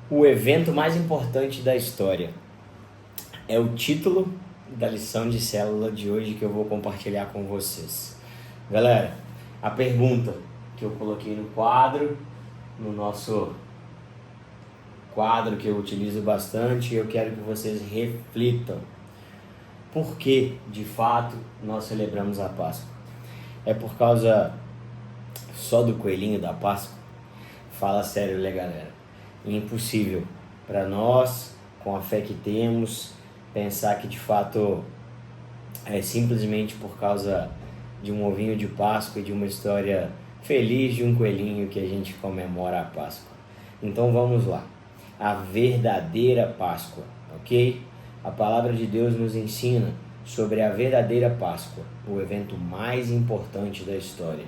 O evento mais importante da história é o título da lição de célula de hoje que eu vou compartilhar com vocês. Galera, a pergunta que eu coloquei no quadro, no nosso quadro que eu utilizo bastante, eu quero que vocês reflitam. Por que, de fato, nós celebramos a Páscoa? É por causa só do coelhinho da Páscoa? Fala sério, né, galera? É impossível para nós, com a fé que temos, pensar que de fato é simplesmente por causa de um ovinho de Páscoa e de uma história feliz de um coelhinho que a gente comemora a Páscoa. Então vamos lá. A verdadeira Páscoa, ok? A palavra de Deus nos ensina sobre a verdadeira Páscoa, o evento mais importante da história.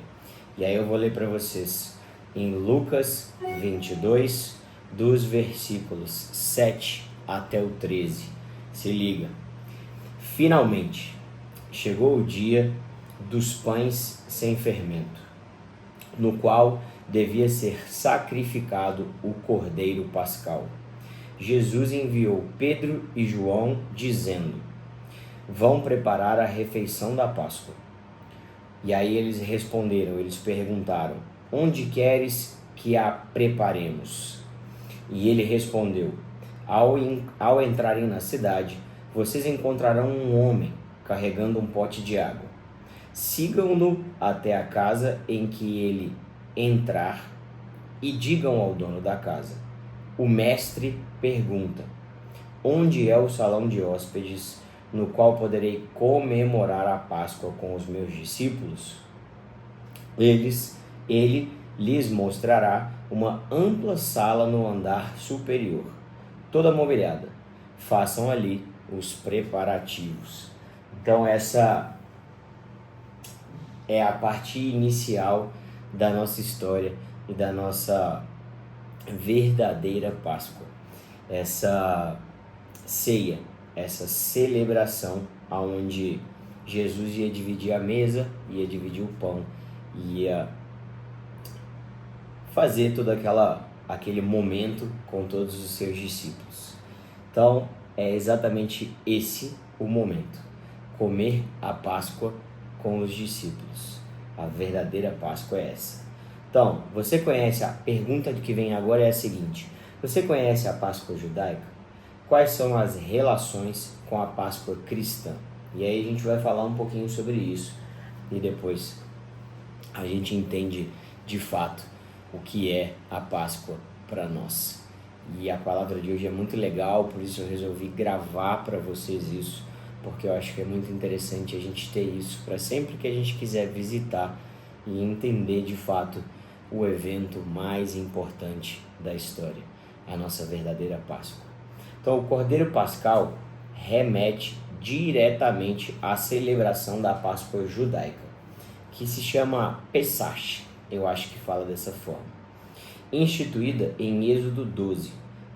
E aí eu vou ler para vocês em Lucas 22, dos versículos 7 até o 13. Se liga. Finalmente, chegou o dia dos pães sem fermento, no qual devia ser sacrificado o Cordeiro Pascal. Jesus enviou Pedro e João, dizendo: vão preparar a refeição da Páscoa. E aí eles responderam, eles perguntaram: onde queres que a preparemos? E ele respondeu: ao entrarem na cidade, vocês encontrarão um homem carregando um pote de água. Sigam-no até a casa em que ele entrar e digam ao dono da casa: o mestre pergunta: onde é o salão de hóspedes no qual poderei comemorar a Páscoa com os meus discípulos? Ele lhes mostrará uma ampla sala no andar superior, toda mobiliada. Façam ali os preparativos. Então essa é a parte inicial da nossa história e da nossa verdadeira Páscoa. Essa ceia, essa celebração onde Jesus ia dividir a mesa, ia dividir o pão, ia fazer todo aquele momento com todos os seus discípulos. Então, é exatamente esse o momento. Comer a Páscoa com os discípulos. A verdadeira Páscoa é essa. Então, você conhece, a pergunta que vem agora é a seguinte: você conhece a Páscoa judaica? Quais são as relações com a Páscoa cristã? E aí a gente vai falar um pouquinho sobre isso e depois a gente entende de fato o que é a Páscoa para nós. E a palavra de hoje é muito legal, por isso eu resolvi gravar para vocês isso, porque eu acho que é muito interessante a gente ter isso para sempre que a gente quiser visitar e entender de fato o evento mais importante da história, a nossa verdadeira Páscoa. Então, o Cordeiro Pascal remete diretamente à celebração da Páscoa judaica, que se chama Pesach, eu acho que fala dessa forma, instituída em Êxodo 12,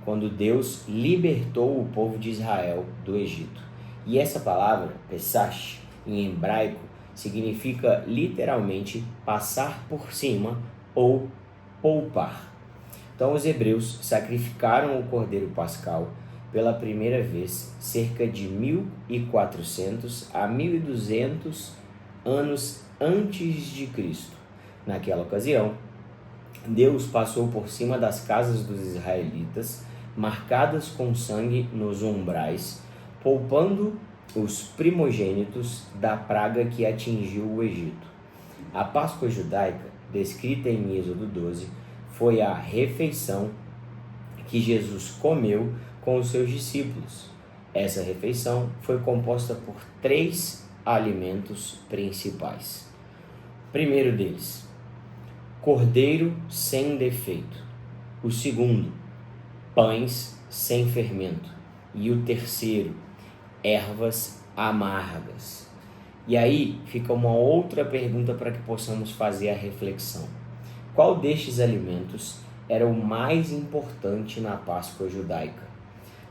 quando Deus libertou o povo de Israel do Egito. E essa palavra, Pesach, em hebraico, significa literalmente passar por cima ou poupar. Então os hebreus sacrificaram o Cordeiro Pascal pela primeira vez cerca de 1400 a 1200 anos antes de Cristo. Naquela ocasião, Deus passou por cima das casas dos israelitas, marcadas com sangue nos umbrais, poupando os primogênitos da praga que atingiu o Egito. A Páscoa judaica, descrita em Êxodo 12, foi a refeição que Jesus comeu com os seus discípulos. Essa refeição foi composta por 3 alimentos principais. Primeiro deles, cordeiro sem defeito. O segundo, pães sem fermento. E o terceiro, ervas amargas. E aí fica uma outra pergunta para que possamos fazer a reflexão: qual destes alimentos era o mais importante na Páscoa judaica?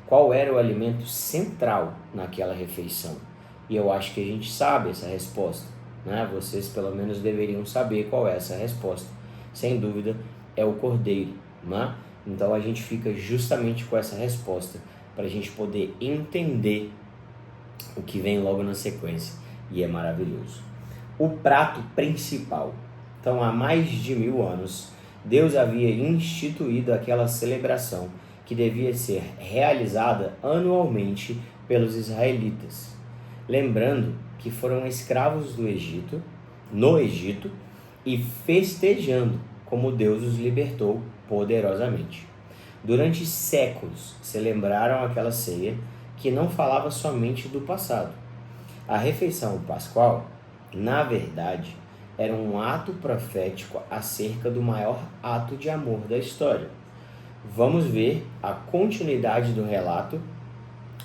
Qual era o alimento central naquela refeição? E eu acho que a gente sabe essa resposta, né? Vocês pelo menos deveriam saber qual é essa resposta. Sem dúvida é o cordeiro, né? Então a gente fica justamente com essa resposta para a gente poder entender o que vem logo na sequência, e é maravilhoso. O prato principal. Então, há mais de 1000 anos, Deus havia instituído aquela celebração que devia ser realizada anualmente pelos israelitas. Lembrando que foram escravos no Egito, e festejando como Deus os libertou poderosamente. Durante séculos celebraram aquela ceia que não falava somente do passado. A refeição pascual, na verdade, era um ato profético acerca do maior ato de amor da história. Vamos ver a continuidade do relato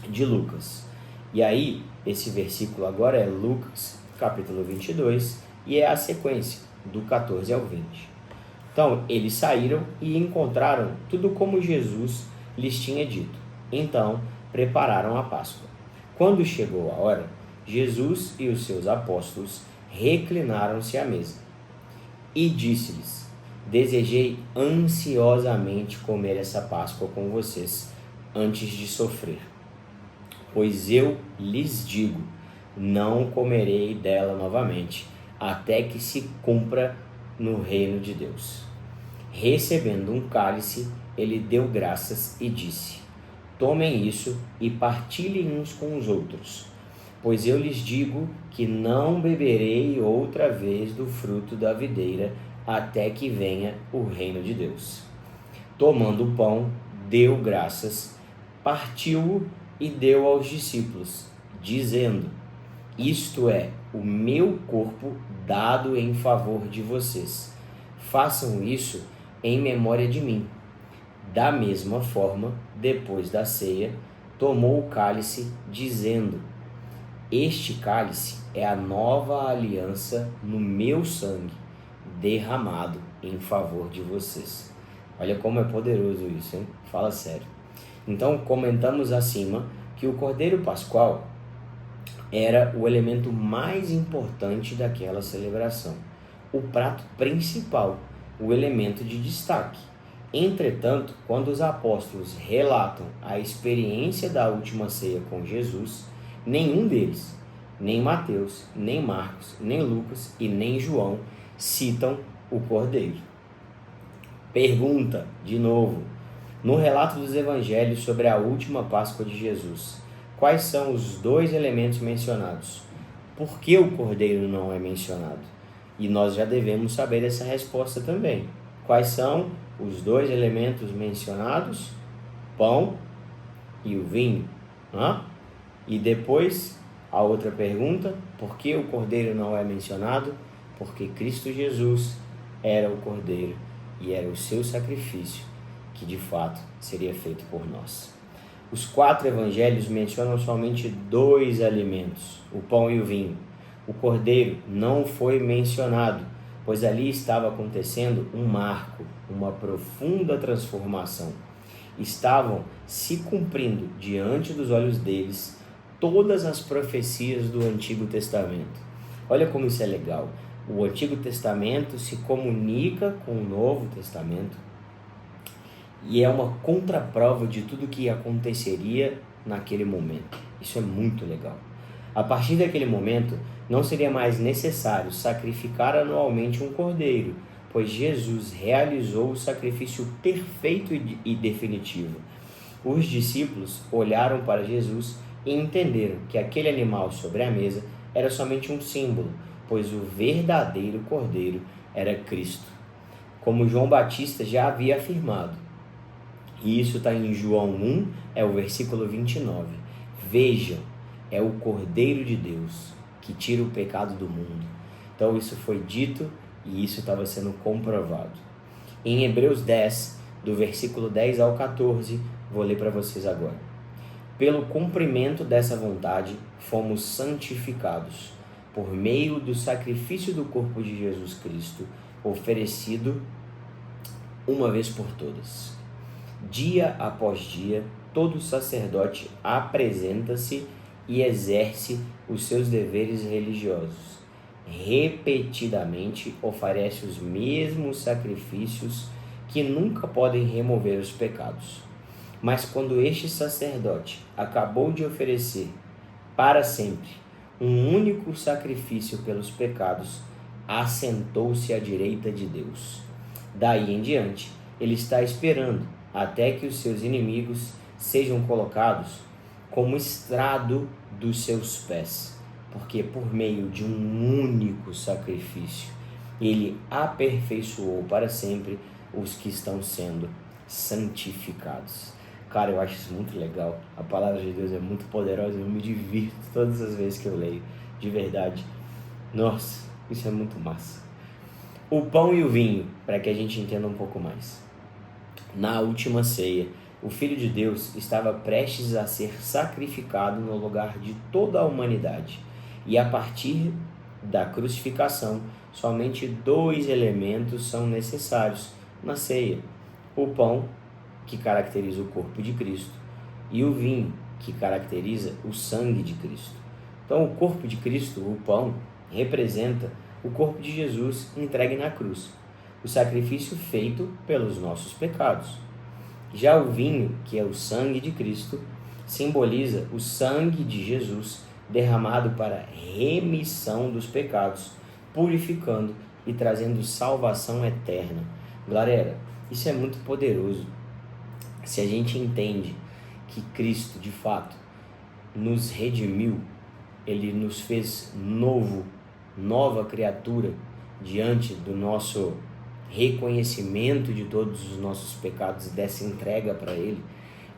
de Lucas. E aí, esse versículo agora é Lucas, capítulo 22, e é a sequência, do 14 ao 20. Então, eles saíram e encontraram tudo como Jesus lhes tinha dito. Então, prepararam a Páscoa. Quando chegou a hora, Jesus e os seus apóstolos reclinaram-se à mesa. E disse-lhes: desejei ansiosamente comer essa Páscoa com vocês antes de sofrer. Pois eu lhes digo, não comerei dela novamente, até que se cumpra no reino de Deus. Recebendo um cálice, ele deu graças e disse: tomem isso e partilhem uns com os outros, pois eu lhes digo que não beberei outra vez do fruto da videira até que venha o reino de Deus. Tomando o pão, deu graças, partiu-o e deu aos discípulos, dizendo: isto é o meu corpo dado em favor de vocês. Façam isso em memória de mim. Da mesma forma, depois da ceia, tomou o cálice, dizendo: este cálice é a nova aliança no meu sangue, derramado em favor de vocês. Olha como é poderoso isso, hein? Fala sério. Então, comentamos acima que o Cordeiro Pascual era o elemento mais importante daquela celebração, o prato principal, o elemento de destaque. Entretanto, quando os apóstolos relatam a experiência da última ceia com Jesus, nenhum deles, nem Mateus, nem Marcos, nem Lucas e nem João, citam o Cordeiro. Pergunta, de novo, no relato dos evangelhos sobre a última Páscoa de Jesus, quais são os dois elementos mencionados? Por que o Cordeiro não é mencionado? E nós já devemos saber essa resposta também. Quais são os dois elementos mencionados? Pão e o vinho. E depois, a outra pergunta, por que o Cordeiro não é mencionado? Porque Cristo Jesus era o Cordeiro e era o seu sacrifício que de fato seria feito por nós. Os 4 evangelhos mencionam somente 2 alimentos, o pão e o vinho. O Cordeiro não foi mencionado, pois ali estava acontecendo um marco, uma profunda transformação. Estavam se cumprindo diante dos olhos deles todas as profecias do Antigo Testamento. Olha como isso é legal. O Antigo Testamento se comunica com o Novo Testamento e é uma contraprova de tudo que aconteceria naquele momento. Isso é muito legal. A partir daquele momento, não seria mais necessário sacrificar anualmente um cordeiro, pois Jesus realizou o sacrifício perfeito e definitivo. Os discípulos olharam para Jesus e entenderam que aquele animal sobre a mesa era somente um símbolo, pois o verdadeiro cordeiro era Cristo, como João Batista já havia afirmado. E isso está em João 1, é o versículo 29. Vejam, é o Cordeiro de Deus que tira o pecado do mundo. Então isso foi dito e isso estava sendo comprovado. Em Hebreus 10, do versículo 10 ao 14, vou ler para vocês agora. Pelo cumprimento dessa vontade, fomos santificados, por meio do sacrifício do corpo de Jesus Cristo, oferecido uma vez por todas. Dia após dia, todo sacerdote apresenta-se e exerce os seus deveres religiosos. Repetidamente oferece os mesmos sacrifícios que nunca podem remover os pecados. Mas quando este sacerdote acabou de oferecer para sempre um único sacrifício pelos pecados, assentou-se à direita de Deus. Daí em diante, ele está esperando até que os seus inimigos sejam colocados como estrado dos seus pés, porque por meio de um único sacrifício, ele aperfeiçoou para sempre os que estão sendo santificados. Cara, eu acho isso muito legal. A palavra de Deus é muito poderosa. Eu me divirto todas as vezes que eu leio. De verdade. Nossa, isso é muito massa. O pão e o vinho, para que a gente entenda um pouco mais. Na última ceia, o Filho de Deus estava prestes a ser sacrificado no lugar de toda a humanidade. E a partir da crucificação, somente 2 elementos são necessários na ceia: o pão, que caracteriza o corpo de Cristo, e o vinho, que caracteriza o sangue de Cristo. Então, o corpo de Cristo, o pão, representa o corpo de Jesus entregue na cruz, o sacrifício feito pelos nossos pecados. Já o vinho, que é o sangue de Cristo, simboliza o sangue de Jesus derramado para remissão dos pecados, purificando e trazendo salvação eterna. Galera, isso é muito poderoso. Se a gente entende que Cristo, de fato, nos redimiu, Ele nos fez nova criatura diante do nosso reconhecimento de todos os nossos pecados e dessa entrega para Ele,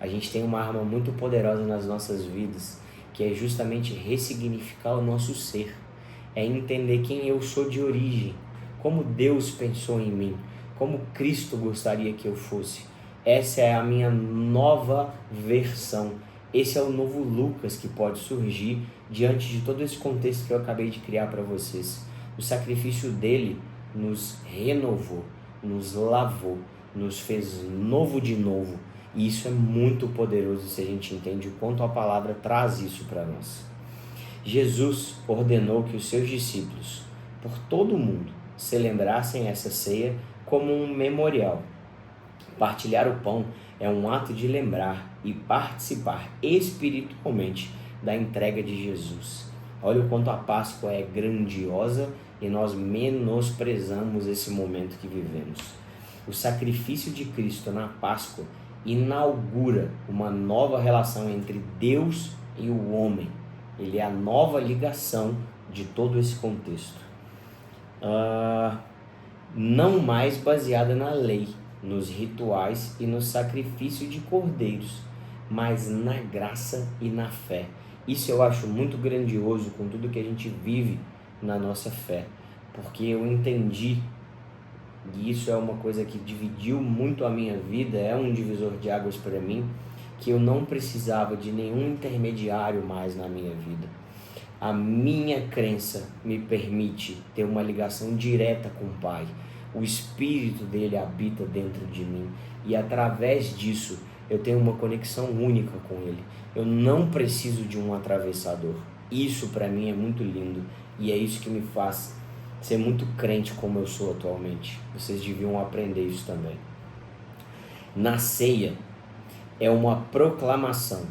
a gente tem uma arma muito poderosa nas nossas vidas, que é justamente ressignificar o nosso ser, é entender quem eu sou de origem, como Deus pensou em mim, como Cristo gostaria que eu fosse. Essa é a minha nova versão. Esse é o novo Lucas que pode surgir diante de todo esse contexto que eu acabei de criar para vocês. O sacrifício dele nos renovou, nos lavou, nos fez novo de novo. E isso é muito poderoso se a gente entende o quanto a palavra traz isso para nós. Jesus ordenou que os seus discípulos, por todo o mundo, celebrassem essa ceia como um memorial. Partilhar o pão é um ato de lembrar e participar espiritualmente da entrega de Jesus. Olha o quanto a Páscoa é grandiosa e nós menosprezamos esse momento que vivemos. O sacrifício de Cristo na Páscoa inaugura uma nova relação entre Deus e o homem. Ele é a nova ligação de todo esse contexto. Não mais baseada na lei, nos rituais e no sacrifício de cordeiros, mas na graça e na fé. Isso eu acho muito grandioso com tudo que a gente vive na nossa fé, porque eu entendi, e isso é uma coisa que dividiu muito a minha vida, é um divisor de águas para mim, que eu não precisava de nenhum intermediário mais na minha vida. A minha crença me permite ter uma ligação direta com o Pai. O Espírito dele habita dentro de mim e através disso eu tenho uma conexão única com ele. Eu não preciso de um atravessador. Isso para mim é muito lindo e é isso que me faz ser muito crente como eu sou atualmente. Vocês deviam aprender isso também. Na ceia é uma proclamação,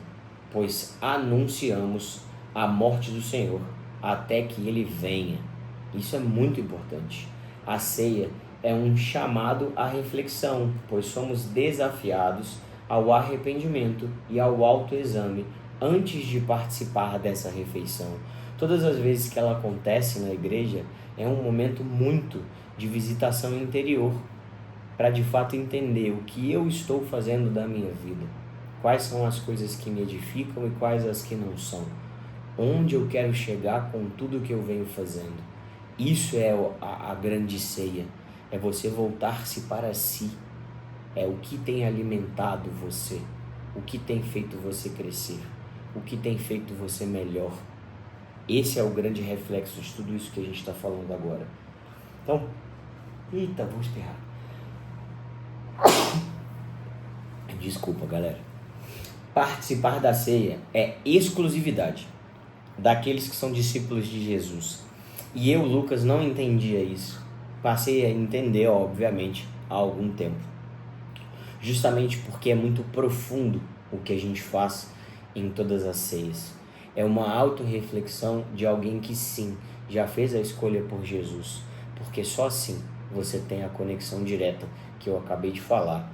pois anunciamos a morte do Senhor até que ele venha. Isso é muito importante. A ceia é um chamado à reflexão, pois somos desafiados ao arrependimento e ao autoexame antes de participar dessa refeição. Todas as vezes que ela acontece na igreja, é um momento muito de visitação interior, para de fato entender o que eu estou fazendo da minha vida, quais são as coisas que me edificam e quais as que não são, onde eu quero chegar com tudo que eu venho fazendo. Isso é a grande ceia. É você voltar-se para si. É o que tem alimentado você, o que tem feito você crescer, o que tem feito você melhor. Esse é o grande reflexo de tudo isso que a gente está falando agora. Então, vou espirrar. Desculpa, galera. Participar da ceia é exclusividade daqueles que são discípulos de Jesus. E eu, Lucas, não entendia isso. Passei a entender, obviamente, há algum tempo. justamente porque é muito profundo o que a gente faz em todas as ceias. É uma autorreflexão de alguém que sim, já fez a escolha por Jesus, porque só assim você tem a conexão direta que eu acabei de falar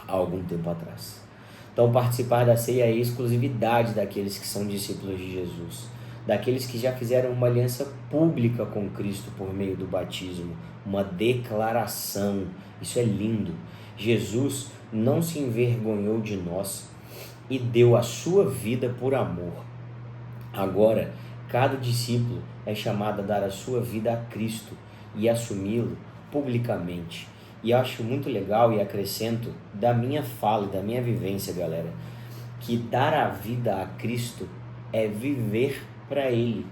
há algum tempo atrás. Então, participar da ceia é a exclusividade daqueles que são discípulos de Jesus, daqueles que já fizeram uma aliança pública com Cristo por meio do batismo, uma declaração. Isso é lindo. Jesus não se envergonhou de nós e deu a sua vida por amor. Agora, cada discípulo é chamado a dar a sua vida a Cristo e assumi-lo publicamente. E acho muito legal e acrescento da minha fala e da minha vivência, galera, que dar a vida a Cristo é viver para Ele.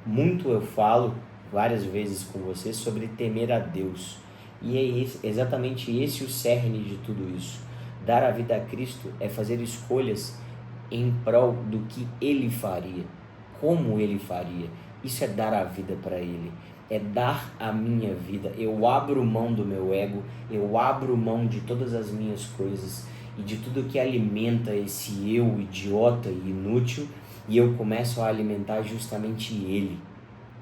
Muito eu falo várias vezes com você sobre temer a Deus. E é exatamente esse o cerne de tudo isso. Dar a vida a Cristo é fazer escolhas em prol do que Ele faria, como Ele faria. Isso é dar a vida para Ele, é dar a minha vida. Eu abro mão do meu ego, eu abro mão de todas as minhas coisas e de tudo que alimenta esse eu idiota e inútil, e eu começo a alimentar justamente Ele,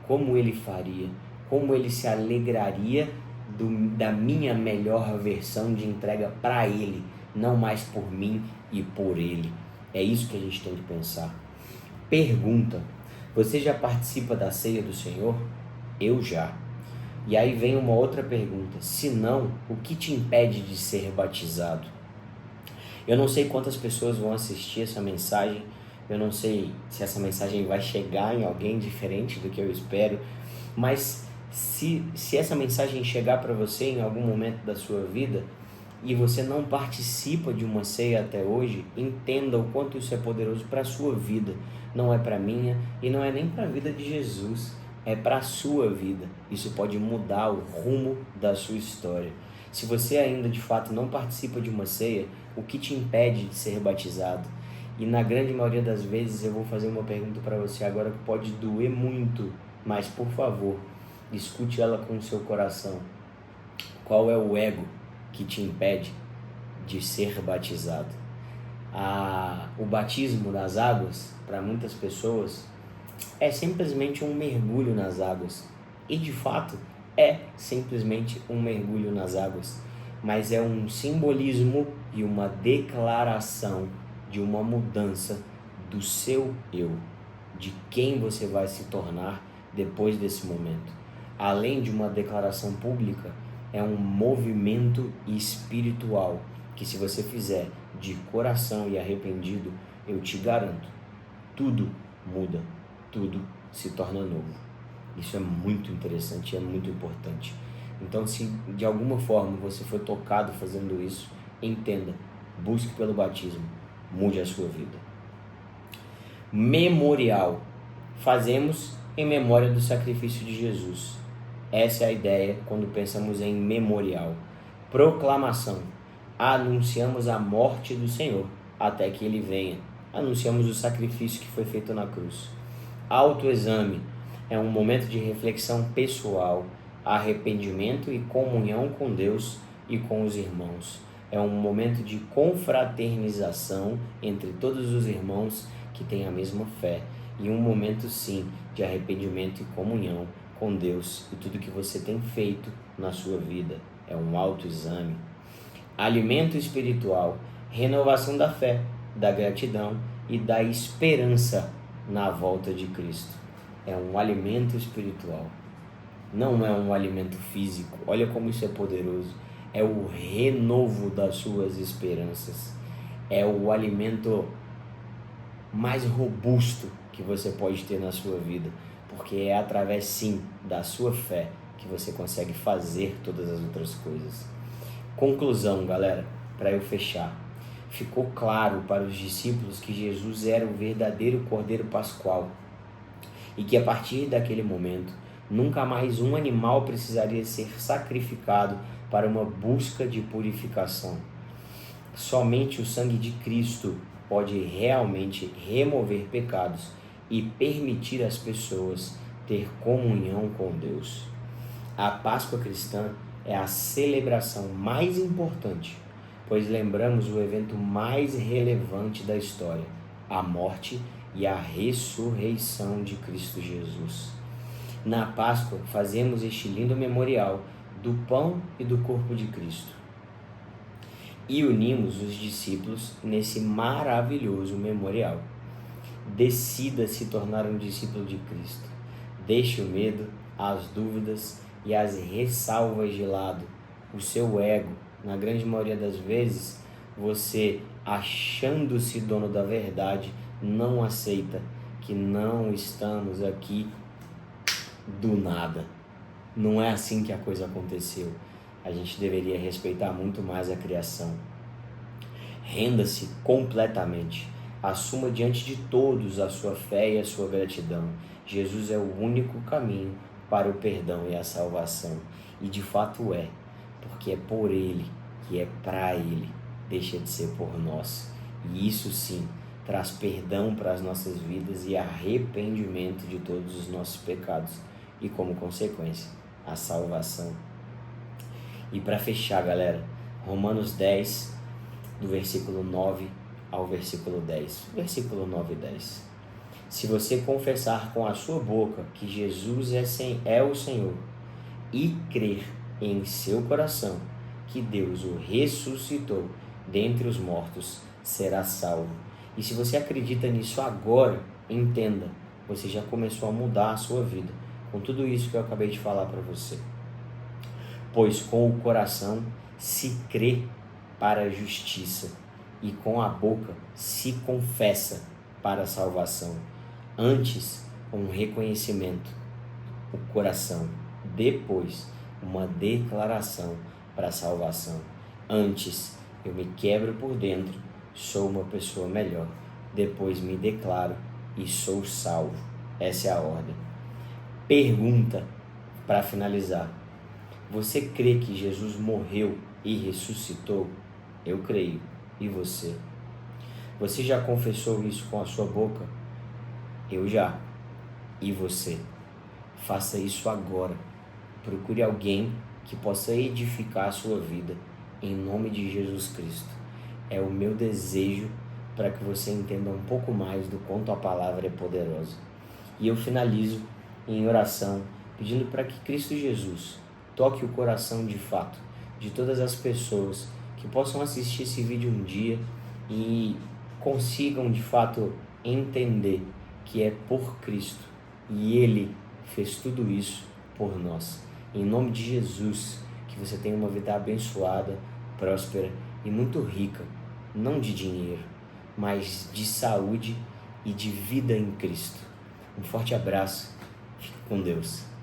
como Ele faria, como Ele se alegraria da minha melhor versão de entrega para Ele, não mais por mim e por Ele. É isso que a gente tem que pensar. Pergunta: você já participa da ceia do Senhor? Eu já. E aí vem uma outra pergunta: se não, o que te impede de ser batizado? Eu não sei quantas pessoas vão assistir essa mensagem, eu não sei se essa mensagem vai chegar em alguém diferente do que eu espero, mas se essa mensagem chegar para você em algum momento da sua vida e você não participa de uma ceia até hoje, entenda o quanto isso é poderoso para a sua vida. Não é para a minha e não é nem para a vida de Jesus, é para a sua vida. Isso pode mudar o rumo da sua história. Se você ainda de fato não participa de uma ceia, o que te impede de ser batizado? E na grande maioria das vezes eu vou fazer uma pergunta para você agora que pode doer muito, mas por favor, escute ela com o seu coração. Qual é o ego que te impede de ser batizado? O batismo nas águas, para muitas pessoas, é simplesmente um mergulho nas águas. E de fato, é simplesmente um mergulho nas águas. Mas é um simbolismo e uma declaração de uma mudança do seu eu, de quem você vai se tornar depois desse momento. Além de uma declaração pública, é um movimento espiritual que, se você fizer de coração e arrependido, eu te garanto, tudo muda, tudo se torna novo. Isso é muito interessante e é muito importante. Então, se de alguma forma você foi tocado fazendo isso, entenda, busque pelo batismo, mude a sua vida. Memorial. Fazemos em memória do sacrifício de Jesus. Essa é a ideia quando pensamos em memorial. Proclamação. Anunciamos a morte do Senhor até que Ele venha. Anunciamos o sacrifício que foi feito na cruz. Autoexame. É um momento de reflexão pessoal, arrependimento e comunhão com Deus e com os irmãos. É um momento de confraternização entre todos os irmãos que têm a mesma fé. E um momento, sim, de arrependimento e comunhão com Deus e tudo que você tem feito na sua vida. É um autoexame. Alimento espiritual, renovação da fé, da gratidão e da esperança na volta de Cristo. É um alimento espiritual, não é um alimento físico. Olha como isso é poderoso. É o renovo das suas esperanças. É o alimento mais robusto que você pode ter na sua vida, porque é através, sim, da sua fé que você consegue fazer todas as outras coisas. Conclusão, galera, para eu fechar. Ficou claro para os discípulos que Jesus era o verdadeiro Cordeiro Pascual e que a partir daquele momento nunca mais um animal precisaria ser sacrificado para uma busca de purificação. Somente o sangue de Cristo pode realmente remover pecados e permitir às pessoas ter comunhão com Deus. A Páscoa cristã é a celebração mais importante pois lembramos o evento mais relevante da história, a morte e a ressurreição de Cristo Jesus. Na Páscoa, fazemos este lindo memorial do pão e do corpo de Cristo. E unimos os discípulos nesse maravilhoso memorial. Decida se tornar um discípulo de Cristo. Deixe o medo, as dúvidas e as ressalvas de lado. O seu ego, na grande maioria das vezes, você, achando-se dono da verdade, não aceita que não estamos aqui do nada. Não é assim que a coisa aconteceu. A gente deveria respeitar muito mais a criação. Renda-se completamente. Assuma diante de todos a sua fé e a sua gratidão. Jesus é o único caminho para o perdão e a salvação. E de fato é, porque é por Ele, que é para Ele, deixa de ser por nós. E isso sim traz perdão para as nossas vidas e arrependimento de todos os nossos pecados. E como consequência, a salvação. E para fechar, galera, Romanos 10, do versículo 9 ao versículo 10. Versículo 9 e 10. Se você confessar com a sua boca que Jesus é o Senhor e crer em seu coração que Deus o ressuscitou dentre os mortos, será salvo. E se você acredita nisso agora, entenda, você já começou a mudar a sua vida com tudo isso que eu acabei de falar para você. Pois com o coração se crê para a justiça e com a boca se confessa para a salvação. Antes, um reconhecimento, o coração. Depois, uma declaração para a salvação. Antes, eu me quebro por dentro, sou uma pessoa melhor. Depois, me declaro e sou salvo. Essa é a ordem. Pergunta para finalizar. Você crê que Jesus morreu e ressuscitou? Eu creio. E você? Você já confessou isso com a sua boca? Eu já. E você? Faça isso agora. Procure alguém que possa edificar a sua vida, em nome de Jesus Cristo. É o meu desejo para que você entenda um pouco mais do quanto a palavra é poderosa. E eu finalizo em oração, pedindo para que Cristo Jesus toque o coração de fato de todas as pessoas que possam assistir esse vídeo um dia e consigam de fato entender que é por Cristo e Ele fez tudo isso por nós. Em nome de Jesus, que você tenha uma vida abençoada, próspera e muito rica, não de dinheiro, mas de saúde e de vida em Cristo. Um forte abraço, fique com Deus.